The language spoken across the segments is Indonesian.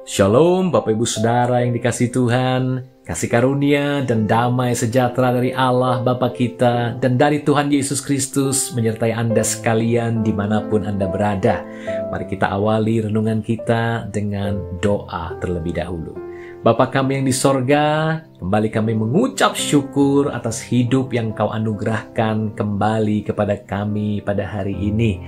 Shalom Bapak Ibu Saudara yang dikasihi Tuhan, kasih karunia dan damai sejahtera dari Allah Bapa kita dan dari Tuhan Yesus Kristus menyertai Anda sekalian dimanapun Anda berada. Mari kita awali renungan kita dengan doa terlebih dahulu. Bapa kami yang di sorga, kembali kami mengucap syukur atas hidup yang Kau anugerahkan kembali kepada kami pada hari ini.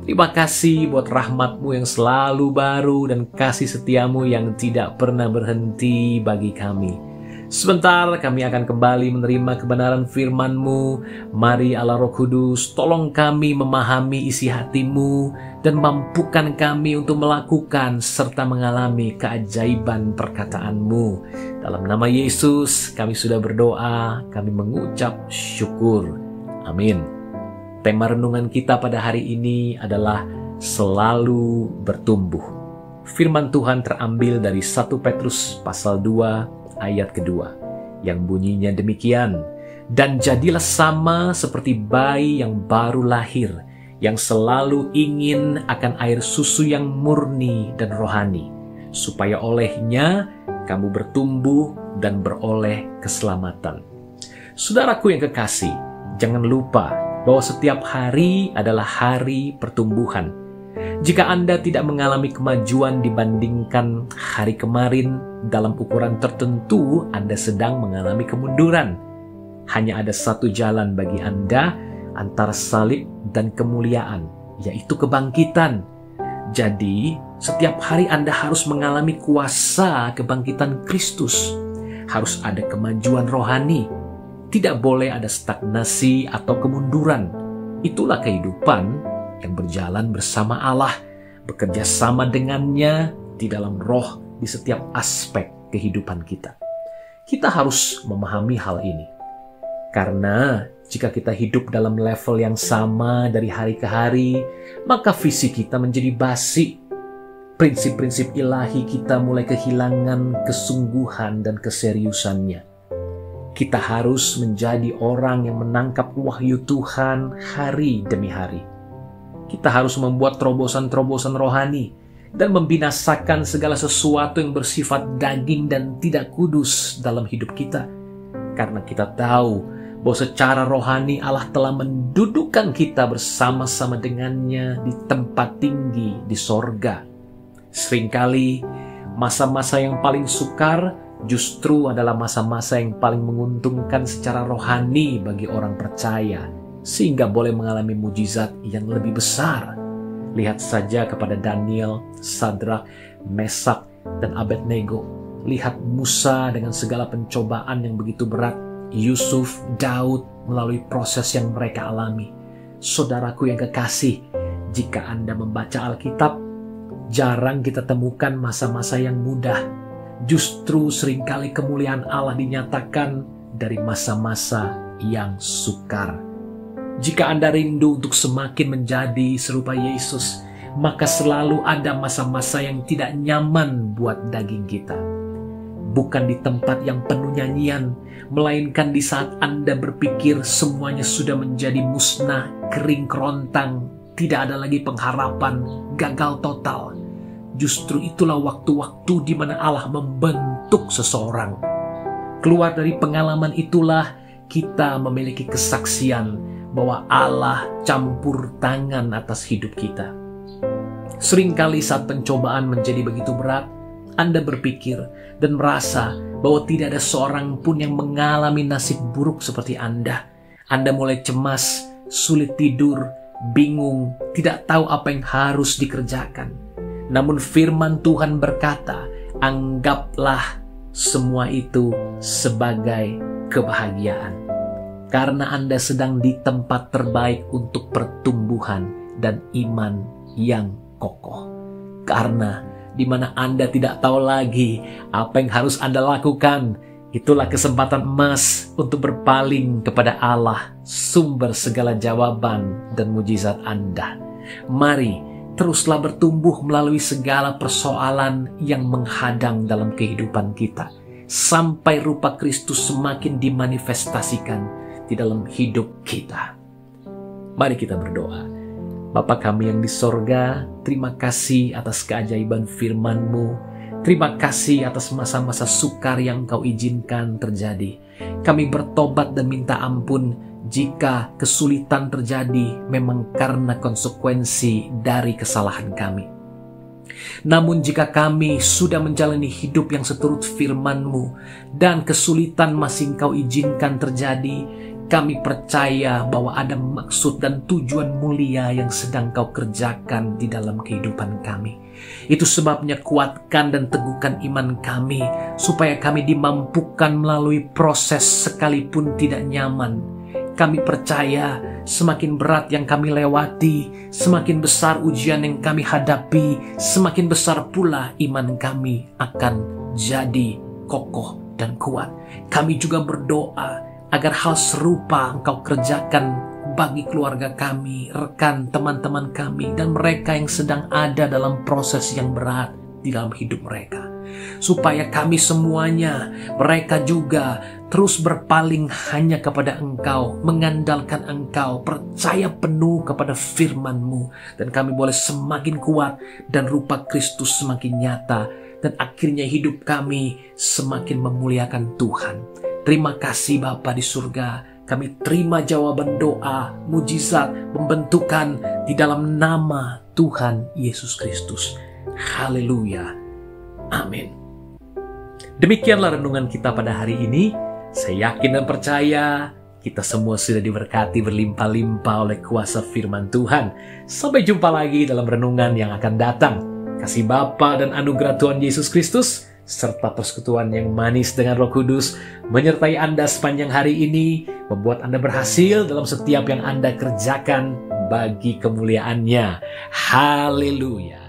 Terima kasih buat rahmat-Mu yang selalu baru dan kasih setia-Mu yang tidak pernah berhenti bagi kami. Sebentar kami akan kembali menerima kebenaran firman-Mu. Mari Allah Roh Kudus, tolong kami memahami isi hati-Mu dan mampukan kami untuk melakukan serta mengalami keajaiban perkataan-Mu. Dalam nama Yesus kami sudah berdoa, kami mengucap syukur. Amin. Tema renungan kita pada hari ini adalah selalu bertumbuh. Firman Tuhan terambil dari 1 Petrus pasal 2 ayat kedua, yang bunyinya demikian, "Dan jadilah sama seperti bayi yang baru lahir, yang selalu ingin akan air susu yang murni dan rohani, supaya olehnya kamu bertumbuh dan beroleh keselamatan." Saudaraku yang kekasih, jangan lupa bahwa setiap hari adalah hari pertumbuhan. Jika Anda tidak mengalami kemajuan dibandingkan hari kemarin dalam ukuran tertentu, Anda sedang mengalami kemunduran. Hanya ada satu jalan bagi Anda antara salib dan kemuliaan, yaitu kebangkitan. Jadi, setiap hari Anda harus mengalami kuasa kebangkitan Kristus. Harus ada kemajuan rohani. Tidak boleh ada stagnasi atau kemunduran. Itulah kehidupan yang berjalan bersama Allah, bekerja sama dengannya di dalam roh di setiap aspek kehidupan kita. Kita harus memahami hal ini. Karena jika kita hidup dalam level yang sama dari hari ke hari, maka visi kita menjadi basi. Prinsip-prinsip ilahi kita mulai kehilangan kesungguhan dan keseriusannya. Kita harus menjadi orang yang menangkap wahyu Tuhan hari demi hari. Kita harus membuat terobosan-terobosan rohani dan membinasakan segala sesuatu yang bersifat daging dan tidak kudus dalam hidup kita. Karena kita tahu bahwa secara rohani Allah telah mendudukkan kita bersama-sama dengannya di tempat tinggi di sorga. Seringkali masa-masa yang paling sukar justru adalah masa-masa yang paling menguntungkan secara rohani bagi orang percaya, sehingga boleh mengalami mujizat yang lebih besar. Lihat saja kepada Daniel, Sadrak, Mesak, dan Abednego. Lihat Musa dengan segala pencobaan yang begitu berat. Yusuf, Daud melalui proses yang mereka alami. Saudaraku yang kekasih, jika Anda membaca Alkitab, jarang kita temukan masa-masa yang mudah. Justru seringkali kemuliaan Allah dinyatakan dari masa-masa yang sukar. Jika Anda rindu untuk semakin menjadi serupa Yesus, maka selalu ada masa-masa yang tidak nyaman buat daging kita. Bukan di tempat yang penuh nyanyian, melainkan di saat Anda berpikir semuanya sudah menjadi musnah, kering kerontang, tidak ada lagi pengharapan, gagal total. Justru itulah waktu-waktu di mana Allah membentuk seseorang. Keluar dari pengalaman itulah kita memiliki kesaksian bahwa Allah campur tangan atas hidup kita. Seringkali saat pencobaan menjadi begitu berat, Anda berpikir dan merasa bahwa tidak ada seorang pun yang mengalami nasib buruk seperti Anda. Anda mulai cemas, sulit tidur, bingung, tidak tahu apa yang harus dikerjakan. Namun firman Tuhan berkata, anggaplah semua itu sebagai kebahagiaan. Karena Anda sedang di tempat terbaik untuk pertumbuhan dan iman yang kokoh. Karena di mana Anda tidak tahu lagi apa yang harus Anda lakukan, itulah kesempatan emas untuk berpaling kepada Allah, sumber segala jawaban dan mujizat Anda. Mari teruslah bertumbuh melalui segala persoalan yang menghadang dalam kehidupan kita, sampai rupa Kristus semakin dimanifestasikan di dalam hidup kita. Mari kita berdoa. Bapa kami yang di sorga, terima kasih atas keajaiban firman-Mu. Terima kasih atas masa-masa sukar yang Engkau izinkan terjadi. Kami bertobat dan minta ampun jika kesulitan terjadi memang karena konsekuensi dari kesalahan kami. Namun jika kami sudah menjalani hidup yang seturut firman-Mu dan kesulitan masih Engkau izinkan terjadi, kami percaya bahwa ada maksud dan tujuan mulia yang sedang Kau kerjakan di dalam kehidupan kami. Itu sebabnya kuatkan dan teguhkan iman kami, supaya kami dimampukan melalui proses sekalipun tidak nyaman. Kami percaya semakin berat yang kami lewati, semakin besar ujian yang kami hadapi, semakin besar pula iman kami akan jadi kokoh dan kuat. Kami juga berdoa agar hal serupa Engkau kerjakan bagi keluarga kami, rekan, teman-teman kami, dan mereka yang sedang ada dalam proses yang berat di dalam hidup mereka. Supaya kami semuanya, mereka juga terus berpaling hanya kepada Engkau, mengandalkan Engkau, percaya penuh kepada firman-Mu, dan kami boleh semakin kuat dan rupa Kristus semakin nyata, dan akhirnya hidup kami semakin memuliakan Tuhan. Terima kasih Bapa di surga, kami terima jawaban doa, mujizat, pembentukan di dalam nama Tuhan Yesus Kristus. Haleluya. Amin. Demikianlah renungan kita pada hari ini. Saya yakin dan percaya kita semua sudah diberkati berlimpah-limpah oleh kuasa firman Tuhan. Sampai jumpa lagi dalam renungan yang akan datang. Kasih Bapa dan anugerah Tuhan Yesus Kristus serta persekutuan yang manis dengan Roh Kudus menyertai Anda sepanjang hari ini, membuat Anda berhasil dalam setiap yang Anda kerjakan bagi kemuliaan-Nya. Haleluya.